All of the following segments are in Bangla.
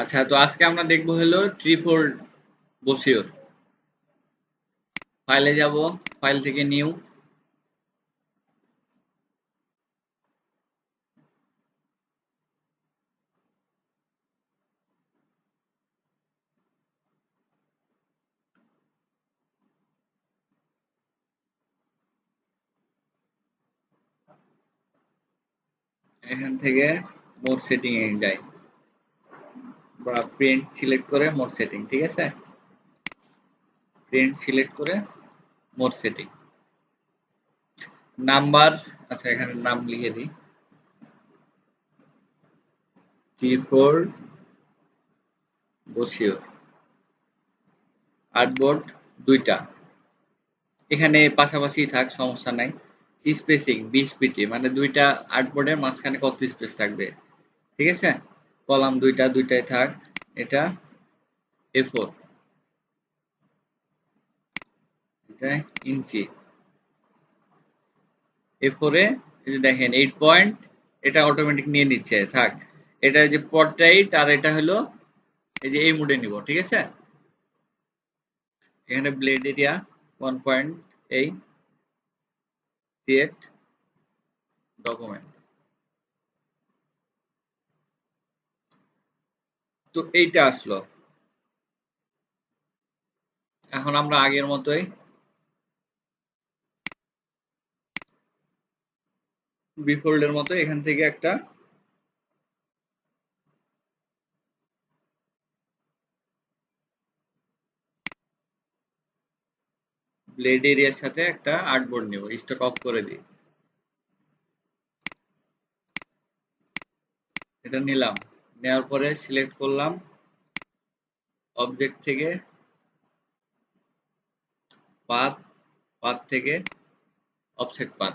আচ্ছা, তো আজকে আমরা দেখবো হলো ট্রিফোল্ড বসিওর। ফাইলে যাব, ফাইল থেকে নিউ, এখান থেকে মোড সেটিং এ যাই বা প্রিন্ট সিলেক্ট করে মোড সেটিং, ঠিক আছে? প্রিন্ট সিলেক্ট করে মোড সেটিং, নাম্বার, আচ্ছা এখানে নাম লিখে দিই, ট্রিফোল্ড বসিওর। আর্টবোর্ড দুইটা, এখানে পাশাপাশি থাক, সমস্যা নাই। স্পেসিং 20 পিটি, মানে দুইটা আর্টবোর্ডের মাঝখানে কত স্পেস থাকবে, ঠিক আছে? কলাম দুইটা, দুইটাই থাক। এটা A4, এটা ইঞ্চি। A4 এ এই যে দেখেন 8 পয়েন্ট, এটা অটোমেটিক নিয়ে নিচ্ছে, থাক। এটা যে পোর্ট্রেইট আর এটা হলো এই যে এই মোডে নিব, ঠিক আছে? এখানে ব্লেড এরিয়া 1.8, ক্রিয়েট ডকুমেন্ট। তো এইটা আসলো। এখন আমরা আগের মতোই বিফোল্ডের মতো এখান থেকে একটা ব্লেড এরিয়ার সাথে একটা আর্টবোর্ড নিব, স্টক অফ করে দিই। এটা নিলাম, নেওয়ার পরে সিলেক্ট করলাম অবজেক্ট থেকে পাথ, পাথ থেকে অফসেট পাথ।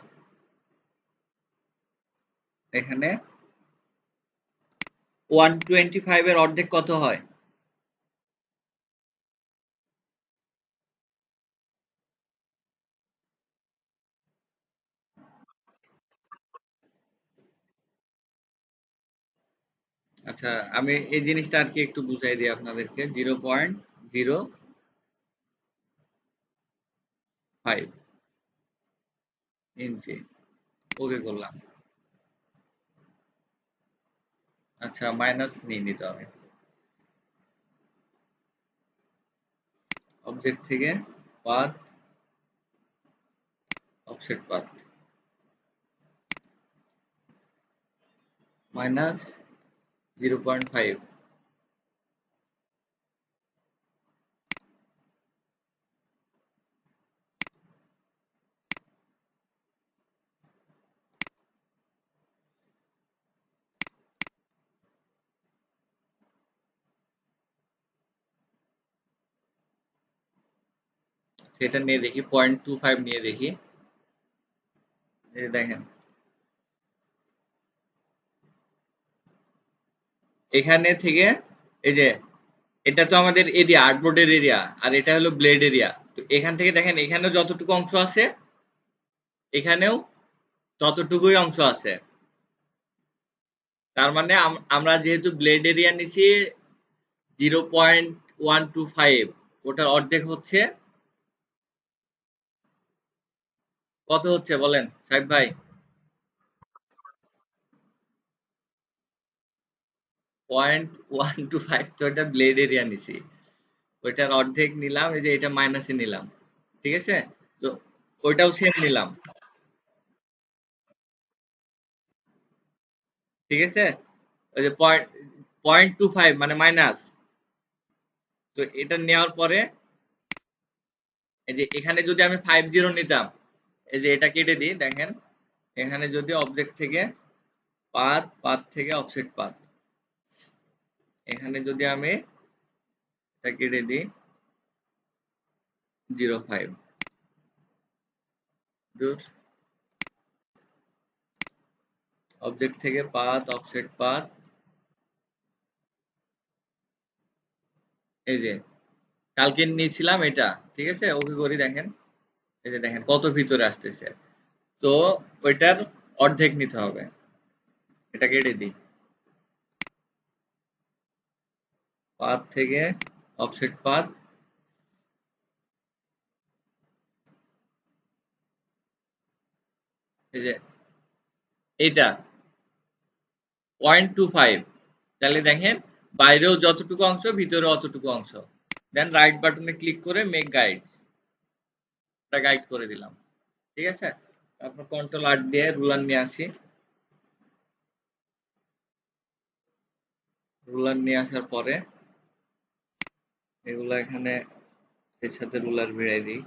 এখানে 125 এর অর্ধেক কত হয়? আচ্ছা, আমি এই জিনিসটা আর কি একটু বুঝাই দিই আপনাদেরকে। 0.05 ইঞ্চি, ওকে করলাম। আচ্ছা, মাইনাস নিয়ে নিতে হবে অবজেক্ট থেকে পাথ, অফসেট পাথ, মাইনাস 0.5। সেটা নিয়ে দেখি, 0.25 নিয়ে দেখি। এই যে দেখেন, এখানে থেকে এই যে এটা তো আমাদের এরিয়া, আর্টবোর্ডের এরিয়া, আর এটা হলো ব্লেড এরিয়া। তো এখান থেকে দেখেন, এখানেও যতটুকু অংশ আছে এখানেও ততটুকুই অংশ আছে। তার মানে আমরা যেহেতু ব্লেড এরিয়া নিছি 0.125, ওটার অর্ধেক হচ্ছে কত হচ্ছে বলেন সাহেব ভাই? 0.125, তো এটা ব্লেড এরিয়া নিছি, ওইটার অর্ধেক নিলাম, এই যে এটা মাইনাসে নিলাম, ঠিক আছে? তো ওইটাও সেম নিলাম, ঠিক আছে? ওই যে 0.25 মানে মাইনাস। তো এটা নেওয়ার পরে এই যে এখানে যদি আমি 50 নিতাম, এই যে এটা কেটে দিই, দেখেন এখানে যদি অবজেক্ট থেকে পাথ, পাথ থেকে অফসেট পাথ, এখানে যদি আমি এটা কেটে দিই 0.5, দূর, অবজেক্ট থেকে পাথ, অফসেট পাথ, এই যে কালকে নিয়েছিলাম এটা, ঠিক আছে? ওকে করি, দেখেন এই যে দেখেন কত ভিতরে আসতেছে। তো ওইটার অর্ধেক নিতে হবে, এটা কেটে দিই। পাথ থেকে অফসেট পাথ এই যে এটা 0.25, তাহলে দেখেন বাইরেও যতটুকু অংশ ভিতরে অতটুকু অংশ। দেন রাইট বাটনে ক্লিক করে মেক গাইডস, এটা গাইড করে দিলাম। ঠিক আছে, তারপর কন্ট্রোল আর দিয়ে রুলার নিয়ে আসি। রুলার নিয়ে আসার পরে এগুলো এখানে এর সাথে রুলার ভিড়াই দিই।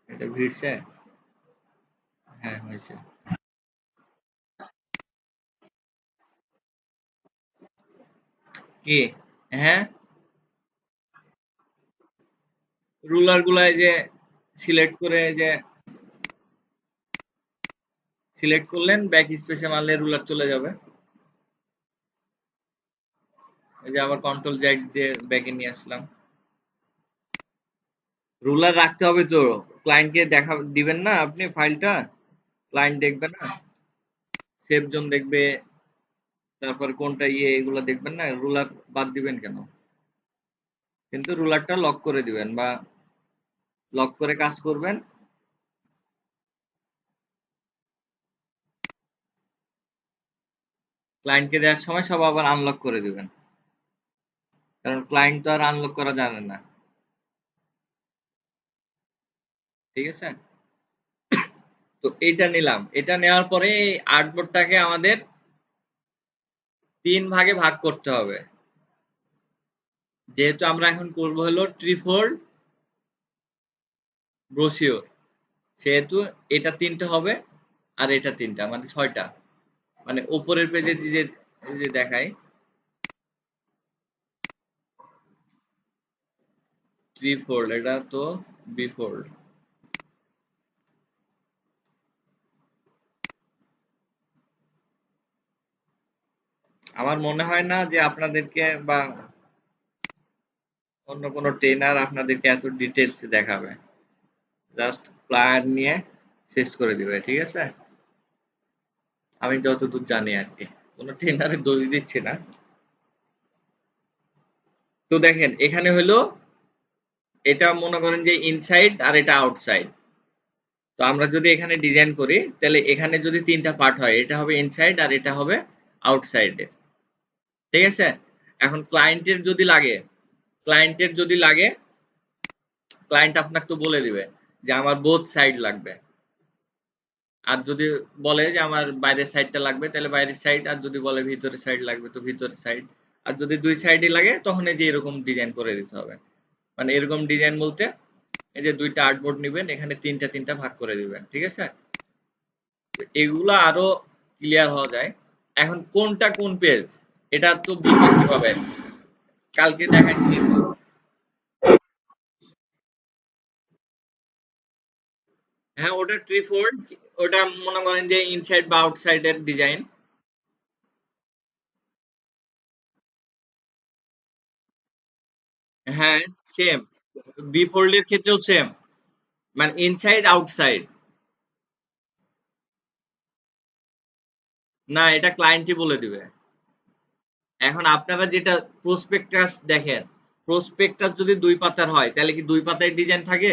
এটা ভিড়ছে, হ্যাঁ হয়েছে। কি? হ্যাঁ, রুলার গুলাই যে সিলেক্ট করে যে সিলেক্ট করলেন ব্যাক স্পেসে মারলে রুলার চলে যাবে। এই যে আবার কন্ট্রোল জেড দিয়ে ব্যাকে নিয়ে আসলাম। রুলার রাখতে হবে তো, ক্লায়েন্টকে দেখা দিবেন না আপনি ফাইলটা, ক্লায়েন্ট দেখবে না, সেভ জোন দেখবে, তারপর কোনটা এগুলো দেখবেন না, রুলার বাদ দিবেন কেন? কিন্তু রুলারটা লক করে দিবেন বা লক করে কাজ করবেন। ক্লায়েন্টকে দেওয়ার সময় সব আবার আনলক করে দিবেন, কারণ ক্লায়েন্ট তো আর আনলক করা জানে না। ঠিক আছে, তো এইটা নিলাম। এটা নেওয়ার পরে আর্টবোর্ডটাকে আমাদের 3 ভাগে ভাগ করতে হবে। যেহেতু আমরা এখন করব হলো ট্রিফোল্ড ব্রোশিওর, সেহেতু এটা 3টা হবে আর এটা 3টা, মানে 6টা। মানে উপরের পেজে যে যে দেখায় ট্রিফোল্ড, এটা তো বিফোল্ড। আমার মনে হয় না যে আপনাদেরকে বা অন্য কোনো ট্রেনার আপনাদেরকে এত ডিটেলস দেখাবে, জাস্ট প্লায়ার নিয়ে শেষ করে দিবে। ঠিক আছে, আমি যতদূর জানি আর কি, কোনো ট্রেনারের দোষ দিচ্ছি না। তো দেখেন এখানে হলো, এটা মনে করেন যে ইনসাইড আর এটা আউটসাইড। তো আমরা যদি এখানে ডিজাইন করি তাহলে এখানে যদি 3টা পার্ট হয়, এটা হবে ইনসাইড আর এটা হবে আউটসাইডে। ঠিক আছে, এখন ক্লায়েন্টের যদি লাগে ক্লায়েন্ট আপনাকে তো বলে দিবে যে আমার বোথ সাইড লাগবে। আর যদি বলে যে আমার বাইরের সাইডটা লাগবে তাহলে বাইরের সাইড, আর যদি বলে ভিতরের সাইড লাগবে তো ভিতরের সাইড। আর যদি দুই সাইডই লাগে তখন এই যে এরকম ডিজাইন করে দিতে হবে। মানে এরকম ডিজাইন বলতে এই যে 2টা আর্টবোর্ড নিবেন, এখানে 3টা ভাগ করে দিবেন। ঠিক আছে, তো এগুলা আরো ক্লিয়ার হওয়া যায়। এখন কোনটা কোন পেজ এটা তো বুঝবেন কিভাবে, কালকে দেখাইছি কিন্তু। হ্যাঁ, ওটা ট্রিফোল্ড, ওটা মনে করেন যে ইনসাইড বা আউটসাইডের ডিজাইন। হ্যাঁ, সেম, বি ফোল্ডের ক্ষেত্রেও সেম, মানে ইনসাইড আউটসাইড। না, এটা ক্লায়েন্টই বলে দিবে। এখন আপনারা যেটা প্রসপেক্টাস দেখেন, প্রসপেক্টাস যদি 2 পাতার হয় তাহলে কি 2 পাতায় ডিজাইন থাকে?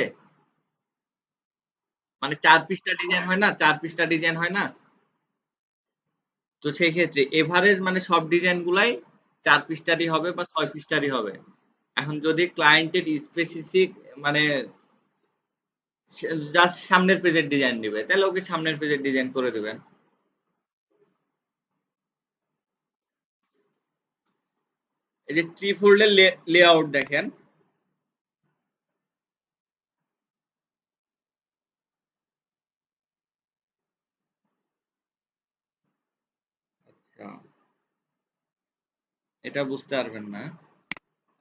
মানে 4 পৃষ্ঠা ডিজাইন হয় না, 4 পৃষ্ঠা ডিজাইন হয় না? তো সেই ক্ষেত্রে এভারেজ মানে সব ডিজাইন গুলাই 4 পৃষ্ঠারই হবে বা 6 পৃষ্ঠারই হবে। এখন যদি ক্লায়েন্টের স্পেসিফিক মানে জাস্ট সামনের পেজের ডিজাইন নিবে তাহলে ওকে সামনের পেজের ডিজাইন করে দিবেন। এই যে ট্রি ফোল্ডের লেআউট দেখেন, আচ্ছা, এটা বুঝতে পারবেন না,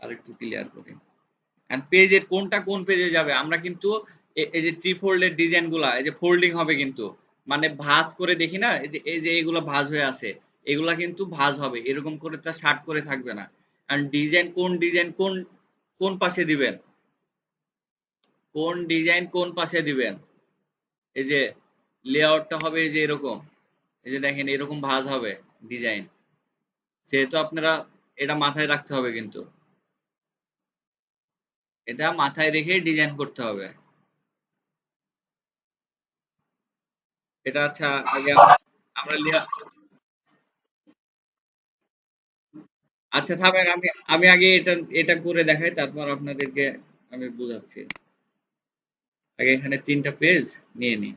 আর একটু ক্লিয়ার করি। এন্ড পেজের কোনটা কোন পেজে যাবে আমরা কিন্তু এই যে ট্রি ফোল্ডের ডিজাইন গুলা এই যে ফোল্ডিং হবে কিন্তু, মানে ভাঁজ করে দেখি না, এই যে এইগুলো ভাঁজ হয়ে আছে, এগুলা কিন্তু ভাঁজ হবে, এরকম করে তা শার্ট করে থাকবে না। এন্ড ডিজাইন কোন কোন পাশে দিবেন, কোন ডিজাইন কোন পাশে দিবেন, এই যে লেআউটটা হবে এই যে এরকম, এই যে দেখেন এরকম ভাঁজ হবে ডিজাইন। সেহেতু আপনারা এটা মাথায় রাখতে হবে কিন্তু। এটা মাথায় রেখেই ডিজাইন করতে হবে। এটা আচ্ছা আগে আমরা আচ্ছা থামেন, আমি আমি আগে এটা এটা করে দেখাই, তারপর আপনাদেরকে আমি বুঝাচ্ছি। আগে এখানে ৩টা পেজ নিয়ে নিই।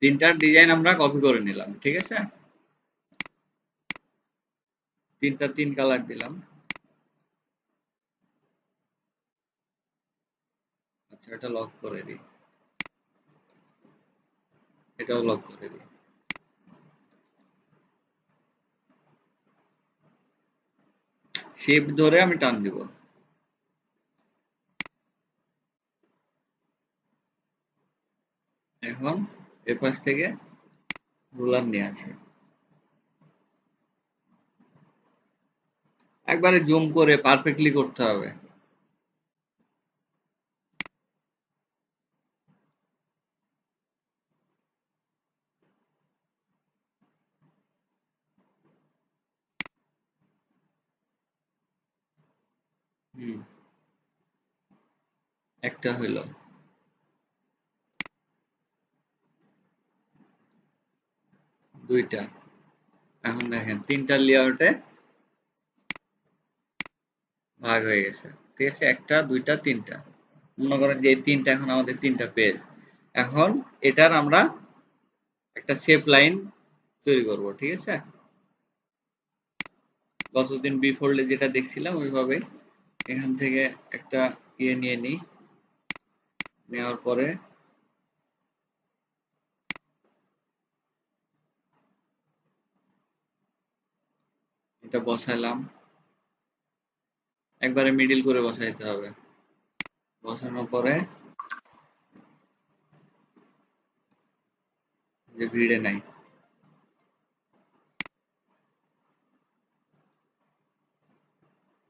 ৩টার ডিজাইন আমরা কপি করে নিলাম, ঠিক আছে? ৩টা ৩ কালার দিলাম। আচ্ছা এটা লক করে দিই, এটাও লক করে দিই। শিফট ধরে আমি টান দিব। এখন এপাশ থেকে রুলার নিয়ে আসি, একবারে জুম করে পারফেক্টলি করতে হবে। হুম, একটা হইল, ২টা। এখন দেখেন ৩টার লেআউটে ভাগ হয়ে গেছে, ঠিক আছে? ১টা ২টা ৩টা, মনে করেন যে এই ৩টা এখন আমাদের ৩টা পেজ। এখন এটার আমরা একটা শেপ লাইন তৈরি করব, ঠিক আছে? গতদিন বি ফোল্ডে যেটা দেখছিলাম ওইভাবে এখান থেকে একটা ইয়ে নিয়ে নিই। নেওয়ার পরে এটা বসাইলাম, একবারে মিডিল করে বসাইতে হবে। বসানোর পরে যে ভিড়ে নাই,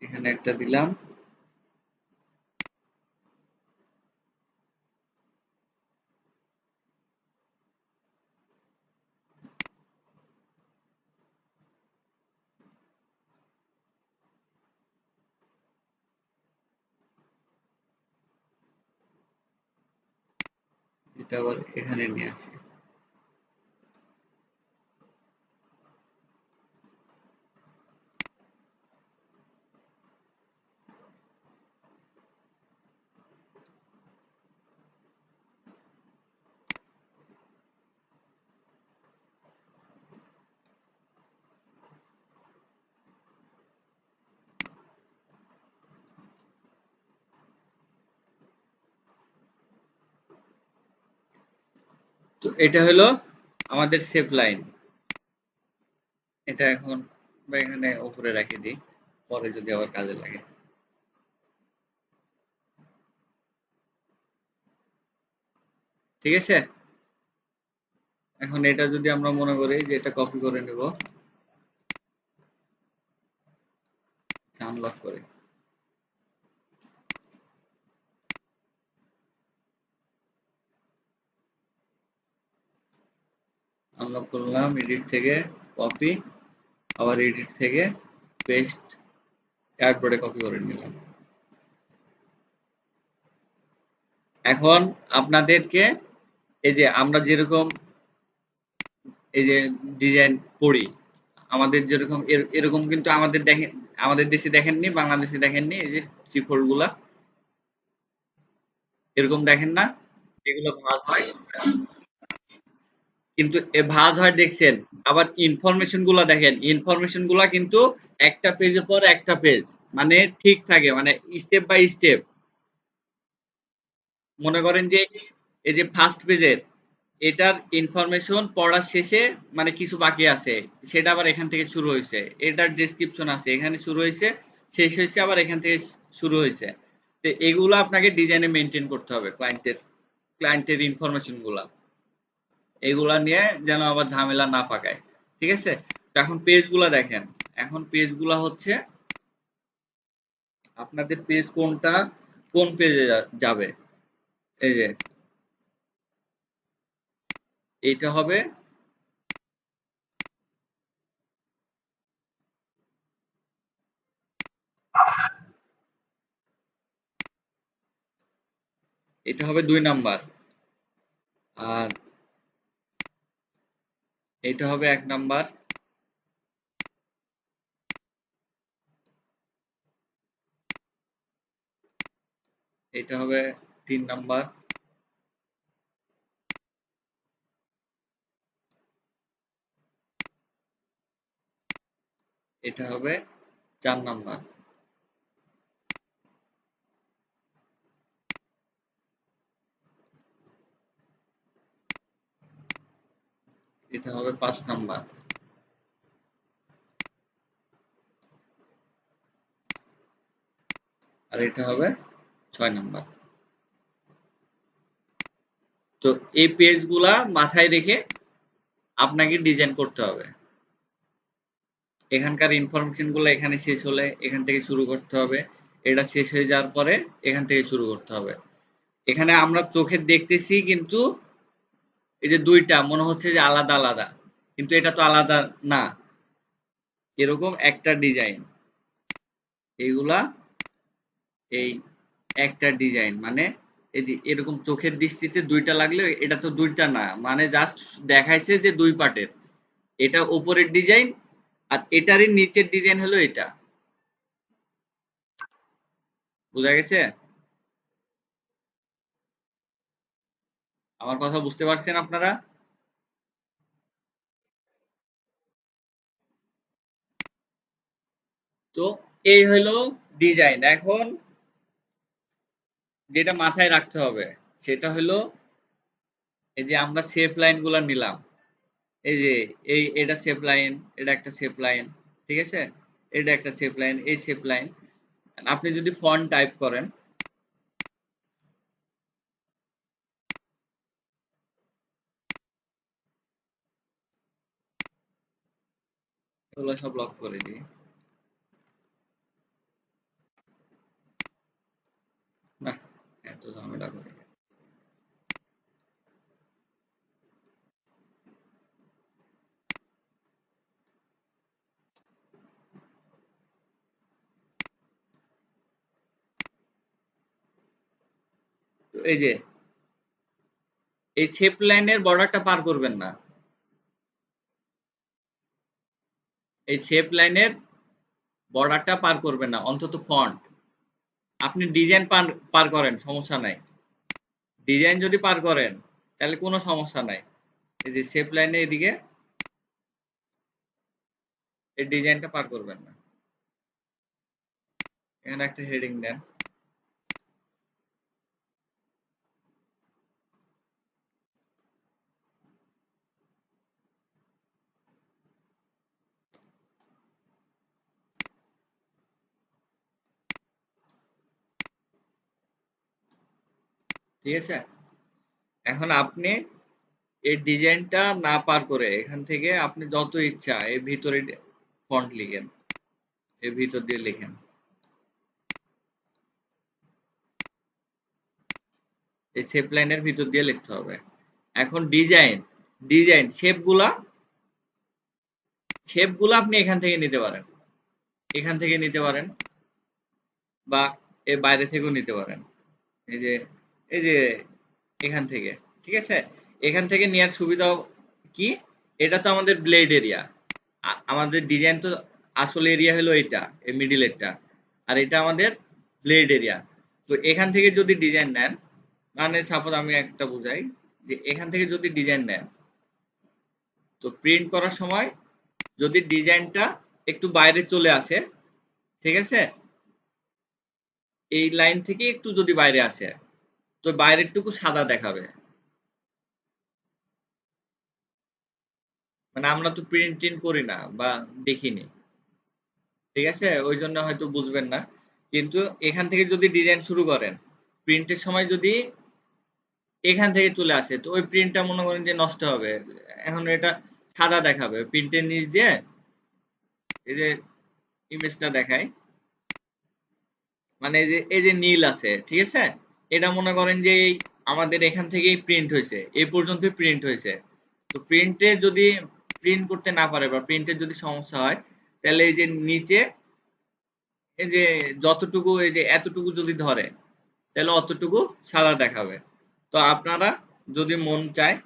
এখানে একটা দিলাম। এটা আবার এখানে নিয়ে আসি। তো এটা হলো আমাদের শেপ লাইন। এটা এখন বা এখানে উপরে রেখে দিই, পরে যদি আবার কাজে লাগে। ঠিক আছে? এখন এটা যদি আমরা মনে করি যে এটা কপি করে নেব, আনলক করে আনলক করলাম, এডিট থেকে কপি, আবার এডিট থেকে পেস্ট, এয়ারপোর্টে কপি করে নিলাম। এখন আপনাদেরকে এই যে আমরা যেরকম এই যে ডিজাইন পড়ি, আমাদের যেরকম এরকম কিন্তু আমাদের দেখেন, আমাদের দেশে দেখেননি, বাংলাদেশে দেখেননি, এই যে ত্রিফোল্ড গুলা এরকম দেখেন না, এগুলো ভাঁজ হয়, কিন্তু এ ভাঁজ হয় দেখছেন। আবার ইনফরমেশন গুলা দেখেন, ইনফরমেশন গুলা কিন্তু একটা পেজের পর একটা পেজ মানে ঠিক থাকে, মানে স্টেপ বাই স্টেপ। মনে করেন যে এই যে ফার্স্ট পেজের এটার ইনফরমেশন পড়ার শেষে মানে কিছু বাকি আছে, সেটা আবার এখান থেকে শুরু হয়েছে। এটার ডেসক্রিপশন আছে, এখানে শুরু হয়েছে, শেষ হয়েছে, আবার এখান থেকে শুরু হয়েছে। তো এগুলো আপনাকে ডিজাইনে মেনটেন করতে হবে, ক্লায়েন্টের ইনফরমেশন গুলা, এগুলা নিয়ে যেন আবার ঝামেলা না পাকায়। ঠিক আছে? তো এখন পেজগুলা দেখেন। এখন পেজগুলা হচ্ছে আপনাদের পেজ কোনটা, কোন পেজে যাবে। এই যে এইটা হবে, এটা হবে 2 নাম্বার, আর এটা হবে 1 নাম্বার, এটা হবে 3 নাম্বার, এটা হবে 4 নাম্বার, এটা হবে 5 নাম্বার, আর এটা হবে 6 নাম্বার। তো এই পেজগুলা মাথায় রেখে আপনাকে ডিজাইন করতে হবে। এখানকার ইনফরমেশন গুলো এখানে শেষ হলে এখান থেকে শুরু করতে হবে, এটা শেষ হয়ে যাওয়ার পরে এখান থেকে শুরু করতে হবে। এখানে আমরা চোখে দেখতেছি কিন্তু এই যে দুইটা মনে হচ্ছে যে আলাদা আলাদা, কিন্তু এটা তো আলাদা না, এরকম একটা ডিজাইন। এইগুলা এই একটা ডিজাইন মানে এই যে এরকম চোখের দৃষ্টিতে দুইটা লাগলে এটা তো দুইটা না, মানে জাস্ট দেখাইছে যে 2 পার্টের, এটা উপরের ডিজাইন আর এটারই নিচের ডিজাইন হলো এটা। বোঝা গেছে? আমার কথা বুঝতে পারছেন আপনারা? তো এই হলো ডিজাইন। এখন যেটা মাথায় রাখতে হবে সেটা হলো এই যে আমরা শেপ লাইন গুলা নিলাম, এই যে এটা শেপ লাইন, এটা একটা শেপ লাইন, ঠিক আছে, এটা একটা শেপ লাইন, এই শেপ লাইন। আপনি যদি ফন্ট টাইপ করেন, এগুলো সব লক করে দিই। না, এত ঝামেলা করে। তো এই যে এই শেপ লাইনের বর্ডারটা পার করবেন না, এই শেপ লাইনের বর্ডারটা পার করবেন না, অন্তত ফন্ট। আপনি ডিজাইন পার করেন সমস্যা নাই, ডিজাইন যদি পার করেন তাহলে কোনো সমস্যা নাই। এই যে শেপ লাইনে এদিকে এই ডিজাইনটা পার করবেন না। এখানে একটা হেডিং দেন। ঠিক আছে? এখন আপনি এই ডিজাইনটা না পার করে এখান থেকে আপনি যত ইচ্ছা এর ভিতরে ফন্ট লিখেন, এর ভিতর দিয়ে লিখেন। এই শেপ লাইনের ভিতর দিয়ে লিখতে হবে। এখন ডিজাইন শেপগুলা আপনি এখান থেকে নিতে পারেন, এখান থেকে নিতে পারেন, বা এর বাইরে থেকেও নিতে পারেন। এই যে এই যে এখান থেকে, ঠিক আছে, এখান থেকে নেওয়ার সুবিধা কি, এটা তো আমাদের ব্লেড এরিয়া, আমাদের ডিজাইন তো আসল এরিয়া হলো এটা, এই মিডিল এরটা, আর এটা আমাদের ব্লেড এরিয়া। তো এখান থেকে যদি ডিজাইন নেন, মানে সাপোজ আমি একটা বুঝাই, যে এখান থেকে যদি ডিজাইন নেন, তো প্রিন্ট করার সময় যদি ডিজাইনটা একটু বাইরে চলে আসে, ঠিক আছে, এই লাইন থেকে একটু যদি বাইরে আসে, তো বাইরের টুকু সাদা দেখাবে। মানে আমরা তো প্রিন্ট টিন করি না বা দেখিনি, ঠিক আছে, ওই জন্য হয়তো বুঝবেন না। কিন্তু এখান থেকে যদি ডিজাইন শুরু করেন, প্রিন্টের সময় যদি এখান থেকে চলে আসে, তো ওই প্রিন্টটা মনে করেন যে নষ্ট হবে। এখন এটা সাদা দেখাবে প্রিন্টের নিচ দিয়ে। এই যে ইমেজটা দেখায়, মানে এই যে নীল আছে, ঠিক আছে? এটা মনে করেন যে আমাদের এখান থেকেই প্রিন্ট হয়েছে, এই পর্যন্ত প্রিন্ট হয়েছে। তো প্রিন্টে যদি প্রিন্ট করতে না পারে বা প্রিন্টের যদি সমস্যা হয়, তাহলে এই যে নিচে এই যে যতটুকু, এই যে এতটুকু যদি ধরে, তাহলে অতটুকু সাদা দেখাবে। তো আপনারা যদি মন চায়,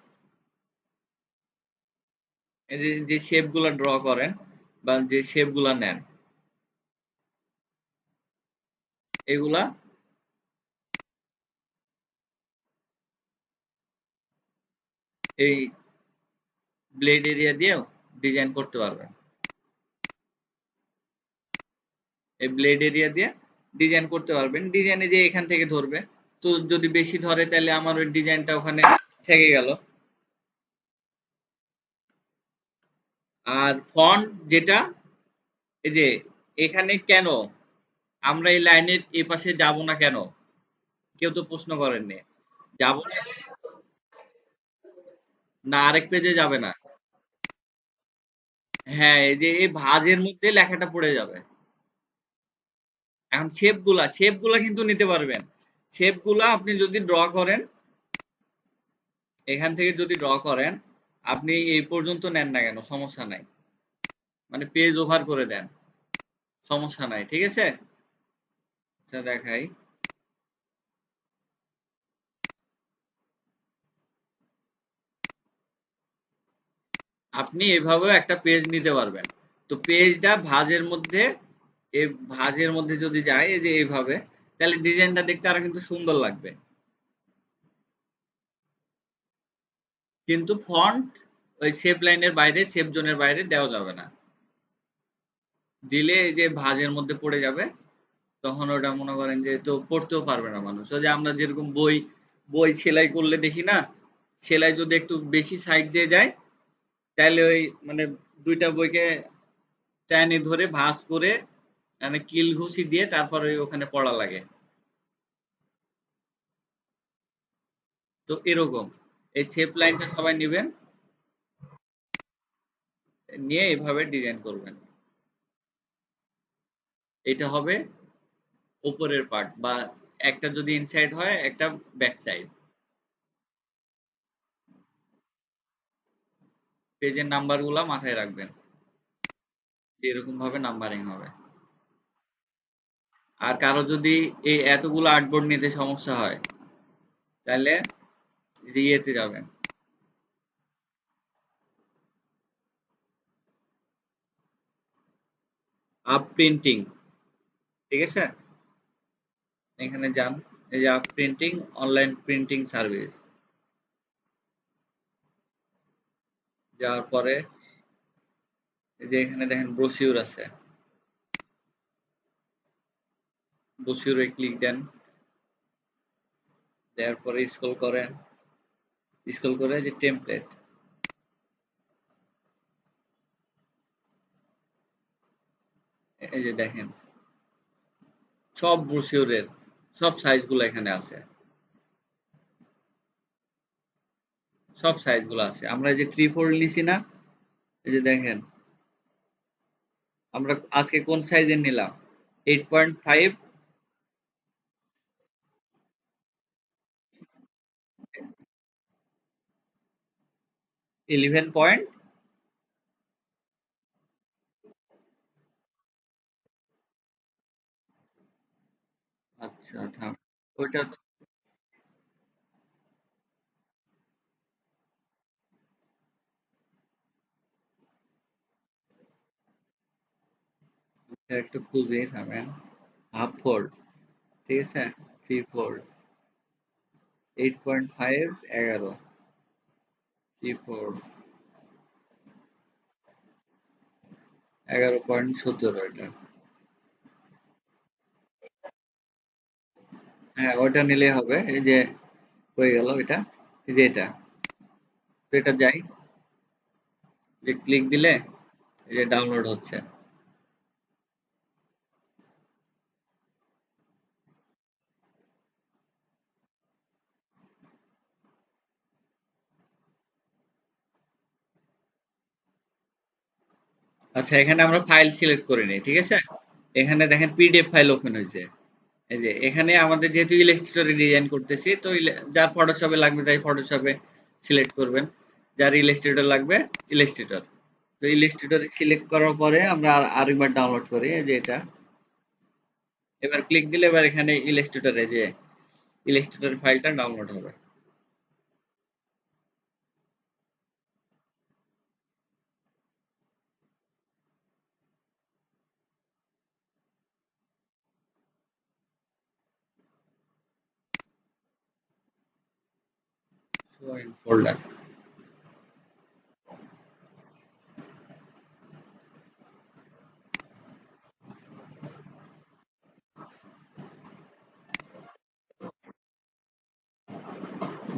এই যে যে শেপ গুলা ড্র করেন বা যে শেপ গুলা নেন, এগুলা এই ব্লেড এরিয়া দিয়েও ডিজাইন করতে পারবেন। এই ব্লেড এরিয়া দিয়ে ডিজাইন করতে পারবেন। ডিজাইনে যে এখান থেকে ধরবে, তো যদি বেশি ধরে তাহলে আমার ওই ডিজাইনটা ওখানে থেকে গেল। আর ফন্ট যেটা, এই যে এখানে কেন আমরা এই লাইনের এ পাশে যাব না কেন, কেউ তো প্রশ্ন করেননি। যাব না, না আরেক পেজে যাবে না। হ্যাঁ, এই যে এই ভাঁজের মধ্যে লেখাটা পড়ে যাবে। এখন শেপ গুলা কিন্তু নিতে পারবেন। শেপ গুলা আপনি যদি ড্র করেন, এখান থেকে যদি ড্র করেন, আপনি এই পর্যন্ত নেন না কেন, সমস্যা নাই। মানে পেজ ওভার করে দেন, সমস্যা নাই, ঠিক আছে? আচ্ছা দেখাই। আপনি এভাবেও একটা পেজ নিতে পারবেন। তো পেজটা ভাঁজের মধ্যে, এই ভাঁজের মধ্যে যদি যায় এই যে এইভাবে, তাহলে ডিজাইনটা দেখতে আরো কিন্তু সুন্দর লাগবে। কিন্তু ফন্ট ওই সেভ লাইনের বাইরে, সেভ জোনের বাইরে দেওয়া যাবে না। দিলে এই যে ভাঁজের মধ্যে পড়ে যাবে, তখন ওটা মনে করেন যে তো পড়তেও পারবে না মানুষ। ওই যে আমরা যেরকম বই বই সেলাই করলে দেখি না, সেলাই যদি একটু বেশি সাইড দিয়ে যায়, তাহলে ওই মানে দুইটা বইকে টানে ধরে ভাঁজ করে, মানে কিল ঘুষি দিয়ে তারপরে ওখানে পড়া লাগে। তো এরকম এই শেপ লাইনটা সবাই নেবেন, নিয়ে এভাবে ডিজাইন করবেন। এটা হবে উপরের পার্ট, বা একটা যদি ইনসাইড হয়, একটা ব্যাক সাইড। পেজের নাম্বার গুলা মাথায় রাখবেন, যে এরকম ভাবে নাম্বারিং হবে। আর কারো যদি এই এতগুলো আর্টবোর্ড নিতে সমস্যা হয়, তাহলে ইয়েতে যাবেন, আপ প্রিন্টিং, ঠিক আছে? এখানে যান, এই যে up printing, online printing service. যাওয়ার পরে এই যে এখানে দেখেন ব্রোশিউর আছে, ব্রোশিউরে ক্লিক দেন। দেওয়ার পরে স্ক্রল করেন, স্ক্রল করে যে টেমপ্লেট, এই যে দেখেন সব ব্রোশিউরের সব সাইজগুলো এখানে আছে, সব সাইজগুলো আছে। আমরা এই যে 3/4 নিছি না, এই যে দেখেন আমরা আজকে কোন সাইজের নিলাম, 8.5, 11 পয়েন্ট। আচ্ছা থাম, ওইটা একটু খুঁজে থামেন। হাফ ফোল্ড, ঠিক আছে? 3/4, 8.5, 11, 3/4, 11.17 এটা। হ্যাঁ, ওইটা নিলেই হবে। এই যে হয়ে গেল এটা, এই যে এটা। তো এটা যাই, যে ক্লিক দিলে এই যে ডাউনলোড হচ্ছে। আচ্ছা, এখানে আমরা ফাইল সিলেক্ট করে নিই, ঠিক আছে? এখানে দেখেন পিডিএফ ফাইল ওপেন হয়েছে। এই যে এখানে আমাদের যেহেতু ইলাস্ট্রেটরে ডিজাইন করতেছি, তো যার ফটোশপে লাগবে তাই ফটোশপে সিলেক্ট করবেন, যার ইলাস্ট্রেটর লাগবে ইলাস্ট্রেটর। তো ইলাস্ট্রেটর সিলেক্ট করার পরে আমরা আরেকবার ডাউনলোড করি, এই যে এটা। এবার ক্লিক দিলে এবার এখানে ইলাস্ট্রেটরে যে ইলাস্ট্রেটর ফাইলটা ডাউনলোড হবে। Show in folder.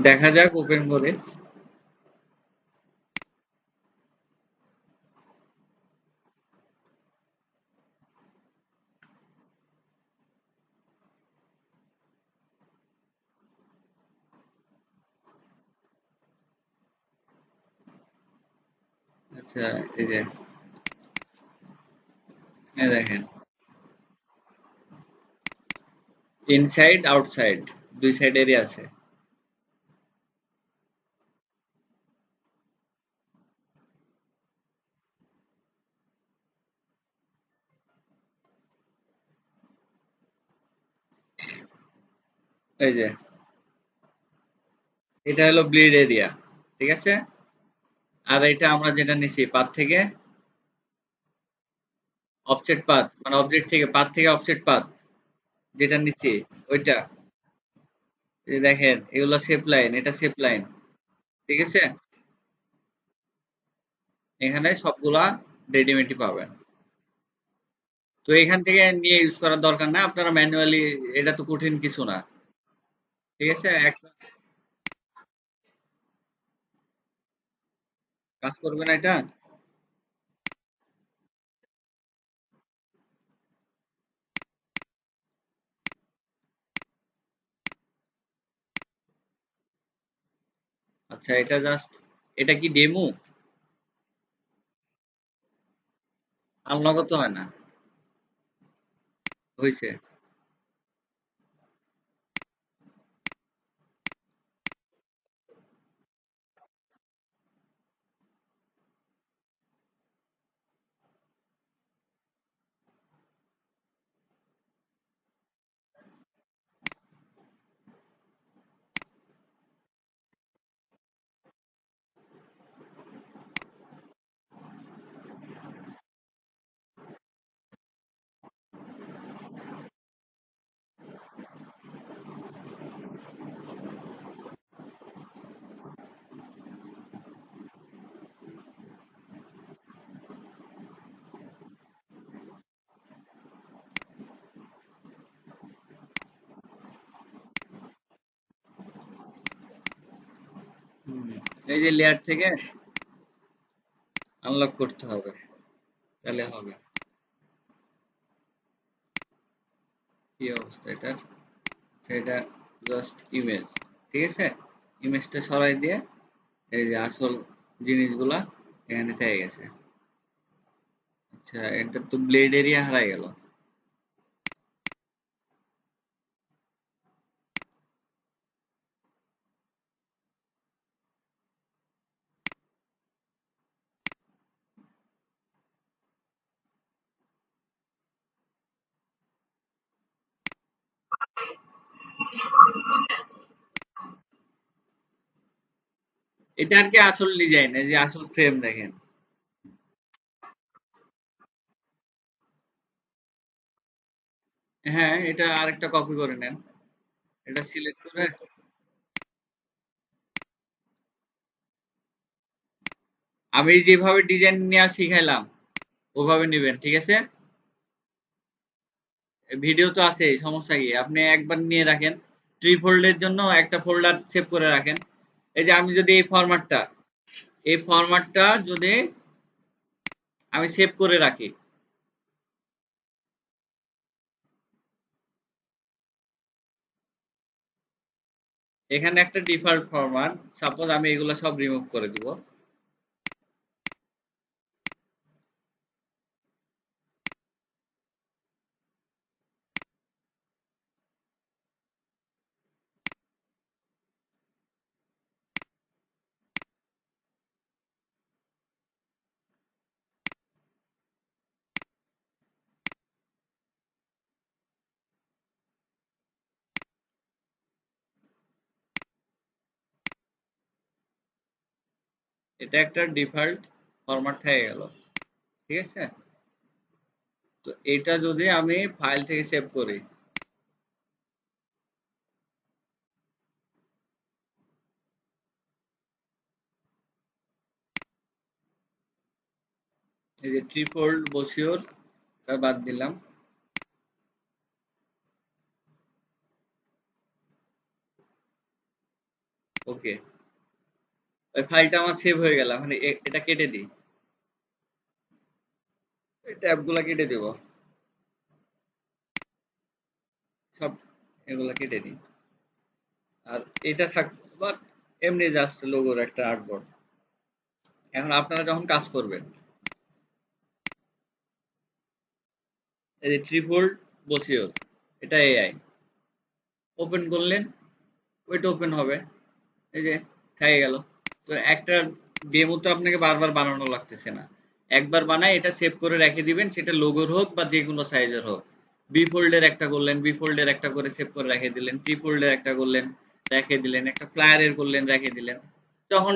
দেখা যাক ওপেন করে। আচ্ছা, এই যে দেখেন ইনসাইড আউটসাইড দুই সাইডেরই আছে। এই যে এটা হলো ব্লিড এরিয়া, ঠিক আছে? আর এটা আমরা যেটা নিছি পাথ থেকে অফসেট পাথ, মানে অবজেক্ট থেকে পাথ থেকে অফসেট পাথ যেটা নিছি ওইটা। এই যে দেখেন এগুলো সেপ লাইন, এটা সেপ লাইন, ঠিক আছে? এখানে সবগুলা রেডিমেডই পাবেন। তো এখান থেকে নিয়ে ইউজ করার দরকার না, আপনারা ম্যানুয়ালি, এটা তো কঠিন কিছু না, ঠিক আছে? কাজ করবে না এটা। আচ্ছা, এটা জাস্ট, এটা কি ডেমো? আনলক তো হয় না। হয়েছে। হুম, এই যে লেয়ার থেকে আনলক করতে হবে, তাহলে হবে। কি অবস্থা এটার? আচ্ছা, এটা জাস্ট ইমেজ, ঠিক আছে? ইমেজটা সরাই দিয়ে এই যে আসল জিনিসগুলা এখানে থেকে গেছে। আচ্ছা, এটা তো ব্লেড এরিয়া হারাই গেল। এটা আর কি আসল ডিজাইন, এই যে আসল ফ্রেম দেখেন। হ্যাঁ, এটা আরেকটা কপি করে নেন। এটা সিলেক্ট করে আমি যেভাবে ডিজাইন নেওয়া শিখাইলাম ওভাবে নিবেন, ঠিক আছে? ভিডিও তো আছে, সমস্যা কি? আপনি একবার নিয়ে রাখেন, ট্রি ফোল্ডের জন্য একটা ফোল্ডার সেভ করে রাখেন। এই যে আমি যদি এই ফরম্যাটটা যদি আমি সেভ করে রাখি, এখানে একটা ডিফল্ট ফরম্যাট, সাপোজ আমি এগুলো সব রিমুভ করে দিব। এটা একটা ডিফল্ট ফরম্যাট থেকে গেল, ঠিক আছে। তো এটা যদি আমি ফাইল থেকে সেভ করি, এই যে ট্রিফোল্ড বসিওর বাদ দিলাম, ওকে, ওই ফাইলটা আমার সেভ হয়ে গেল। এখন এটা কেটে দিই, এই ট্যাবগুলা কেটে দেব, সব এগুলা কেটে দিই। আর এটা থাকবে এমনি জাস্ট লোগোর একটা আর্টবোর্ড। এখন আপনারা যখন কাজ করবেন, এই যে ট্রিফোল্ড বসিওর, এটা এআই ওপেন করলেন, ওইটা ওপেন হবে, এই যে থেকে গেল। তো একটা ডেমো তো আপনাকে বারবার বানানো লাগতেছে না, একবার বানায় এটা সেভ করে রেখে দিবেন, সেটা লোগোর হোক বা যে কোনো সাইজের হোক। বি ফোল্ডের একটা করলেন, বি ফোল্ডের একটা করে সেভ করে রেখে দিলেন, টি ফোল্ডের একটা করলেন রেখে দিলেন, একটা ফ্লায়ারের করলেন রেখে দিলেন। যখন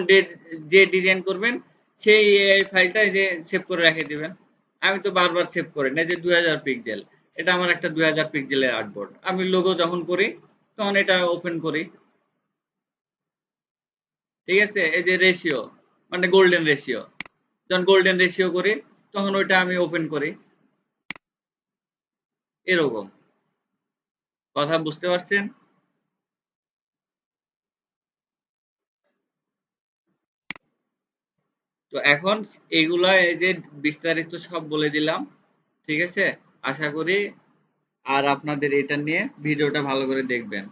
যে ডিজাইন করবেন সেই এই ফাইলটা যে সেভ করে রেখে দিবেন। আমি তো বারবার সেভ করি না, যে 2000 পিক্সেল, এটা আমার একটা 2000 পিক্সেলের আর্টবোর্ড। আমি লোগো যখন করি তখন এটা ওপেন করি, ঠিক আছে। এই যে রেশিও, মানে গোল্ডেন রেশিও, যখন গোল্ডেন রেশিও করি তখন ওইটা আমি ওপেন করি, এরকম। কথা বুঝতে পারছেন? তো এখন এইগুলা এই যে বিস্তারিত সব বলে দিলাম, ঠিক আছে। আশা করি আর আপনাদের এটা নিয়ে ভিডিওটা ভালো করে দেখবেন,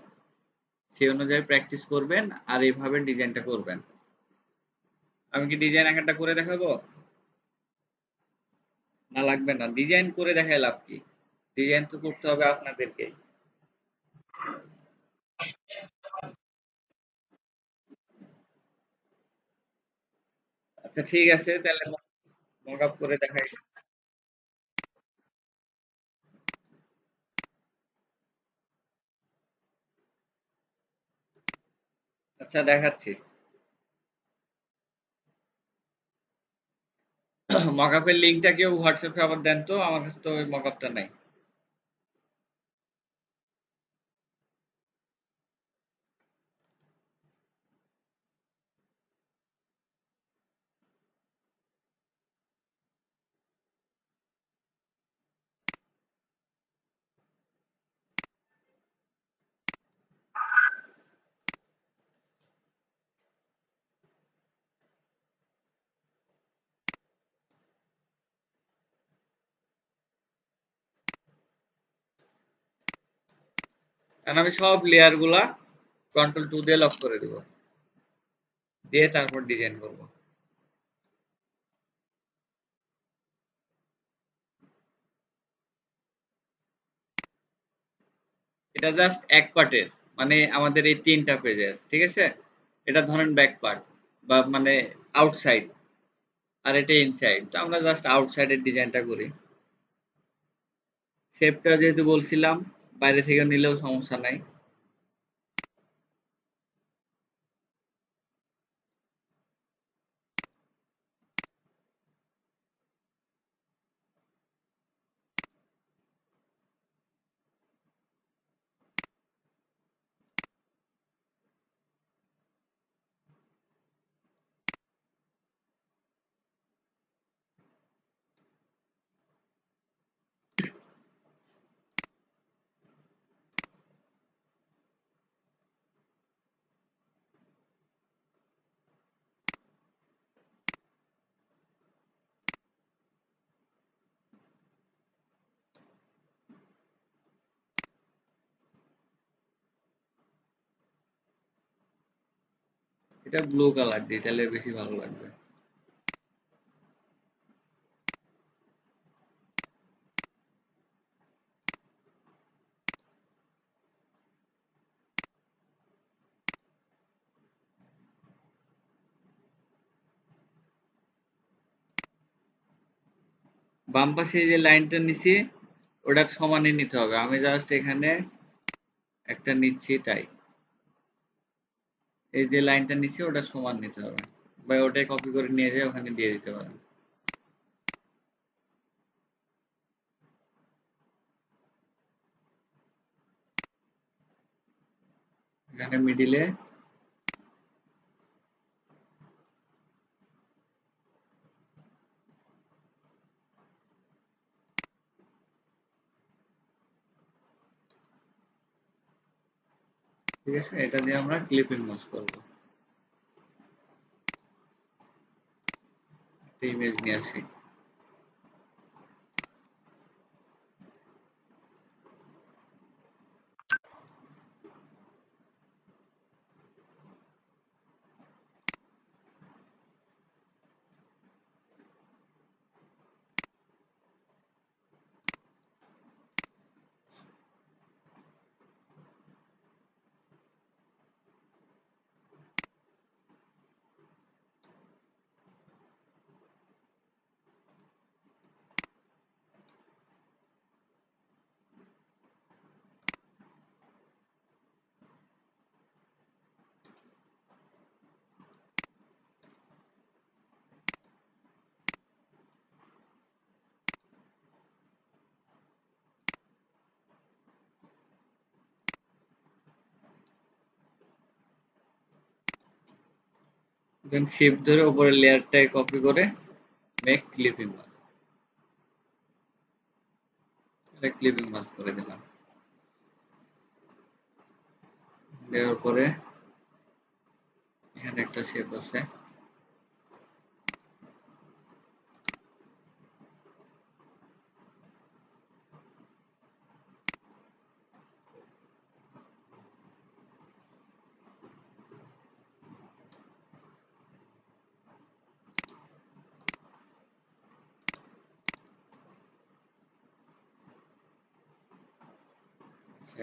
সেই অনুযায়ী প্র্যাকটিস করবেন আর এইভাবে ডিজাইনটা করবেন। আমি কি ডিজাইন একটা করে দেখাবো? না লাগবে না, ডিজাইন করে দেখায় লাভ কি? ডিজাইন তো করতে হবে আপনাদেরকে। আচ্ছা ঠিক আছে, তাহলে মক আপ করে দেখাই। আচ্ছা দেখাচ্ছি। মকআপের লিঙ্কটা কেউ হোয়াটসঅ্যাপে আবার দেন তো, আমার কাছে তো ওই মকআপটা নাই। কারণ আমি সব লেয়ার গুলা কন্ট্রোল 2 দিয়ে লক করে দিব, দিয়ে তারপর ডিজাইন করব। এটা জাস্ট এক পার্টের, মানে আমাদের এই 3টা পেজের, ঠিক আছে। এটা ধরেন ব্যাক পার্ট বা মানে আউটসাইড, আর এটা ইনসাইড। তো আমরা জাস্ট আউটসাইডের ডিজাইনটা করি। শেপটা যেহেতু বলছিলাম বাইরে থেকে নিলেও সমস্যা নাই। এটা ব্লু কালার দিই, তাহলে বেশি ভালো লাগবে। বাম পাশে যে লাইনটা নিছি ওটার সমানই নিতে হবে, আমি জাস্ট এখানে একটা নিচ্ছি তাই। এই যে লাইনটা নিছি ওটা সমান নিতে হবে। বা ওটাই কপি করে নিয়ে যেয়ে ওখানে দিয়ে দিতে পারেন। এখানে মিডিলে ঠিক আছে, এটা দিয়ে আমরা ক্লিপিং মাস্ক করবো। একটা ইমেজ নিয়ে আসি। দেন শিফট ধরে উপরের লেয়ারটাই কপি করে মেক ক্লিপিং মাস্ক, এটা ক্লিপিং মাস্ক করে দিলাম। দেওয়ার পরে এখানে একটা শেপ আছে,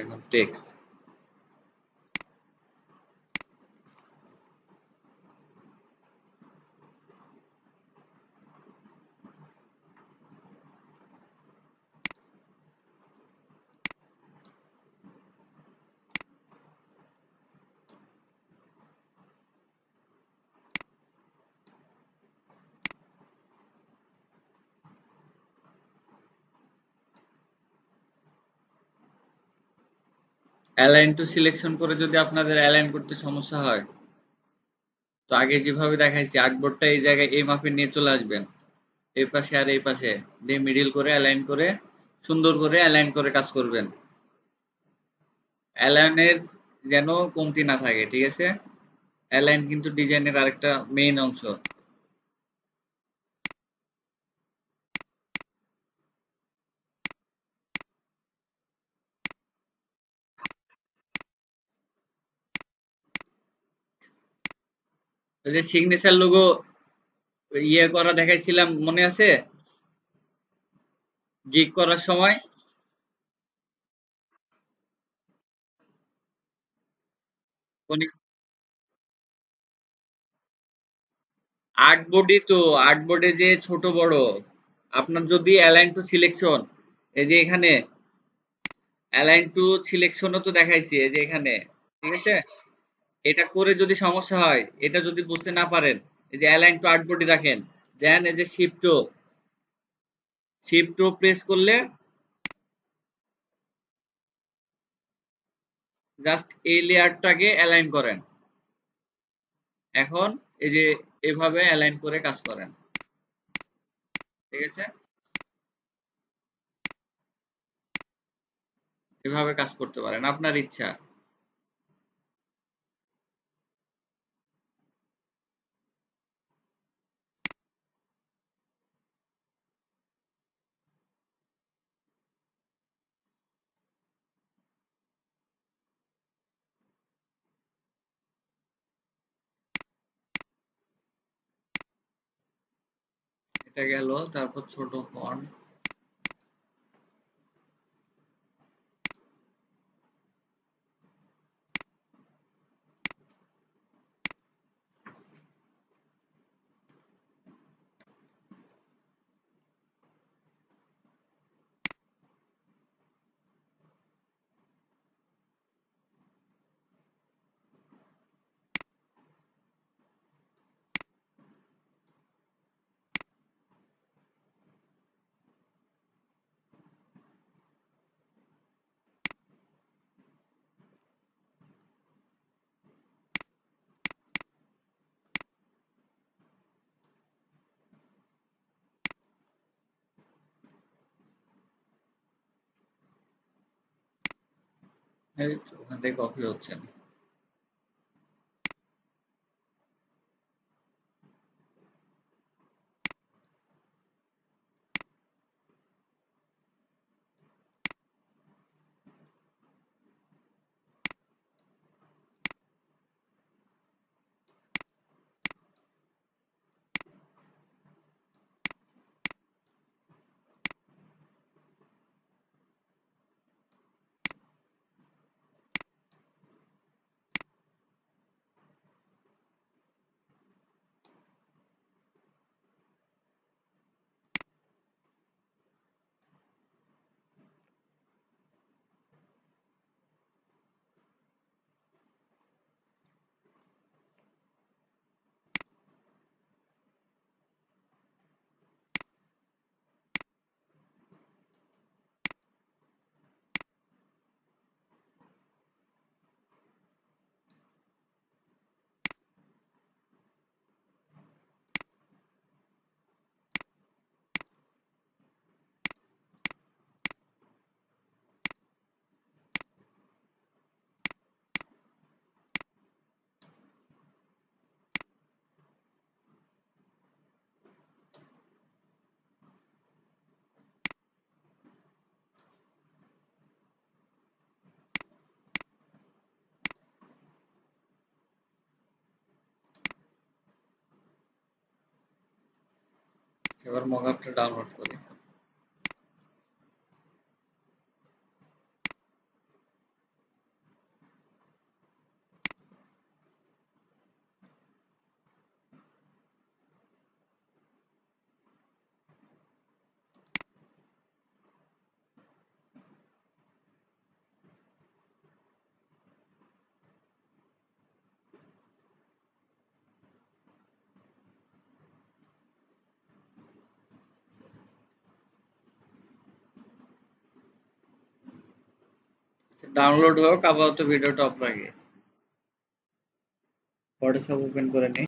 এখন টেক্সট। অ্যালাইন টু সিলেকশন করে যদি আপনাদের অ্যালাইন করতে সমস্যা হয়, তো আগে যেভাবে দেখাইছি আর্টবোর্ডটা এই জায়গায় এই মাপে নিয়ে চলে আসবেন, এই পাশে আর এই পাশে দিয়ে মিডিল করে অ্যালাইন করে সুন্দর করে অ্যালাইন করে কাজ করবেন। অ্যালাইনের যেন কমতি না থাকে, ঠিক আছে? অ্যালাইন কিন্তু ডিজাইনের আরেকটা মেইন অংশ। ওই যে সিগনেচার লোগো ইয়ে করা দেখাইছিলাম, মনে আছে? গিগ করার সময় আর্টবোর্ডই তো, আর্টবোর্ডে যে ছোট বড় আপনার যদি অ্যালাইন টু সিলেকশন, এই যে এখানে অ্যালাইন টু সিলেকশনও তো দেখাইছি এই যে এখানে, ঠিক আছে? এটা করে যদি সমস্যা হয়, এটা যদি বুঝতে না পারেন, এই যে অ্যালাইন টু আর্টবোর্ডই রাখেন, দেন এই যে শিফট ও প্রেস করলে জাস্ট এই লেয়ারটাকে অ্যালাইন করেন। এখন এই যে এভাবে অ্যালাইন করে কাজ করেন, ঠিক আছে? এভাবে কাজ করতে পারেন, আপনার ইচ্ছা। এটা গেল, তারপর ছোট ফন্ট। এই তো ওখান থেকে কপি হচ্ছে না। এবার মকআপটা ডাউনলোড করি। ডাউনলোড হোক, আপাতত ভিডিওটা অফ রাখি। ফটোশপ ওপেন করে নিই।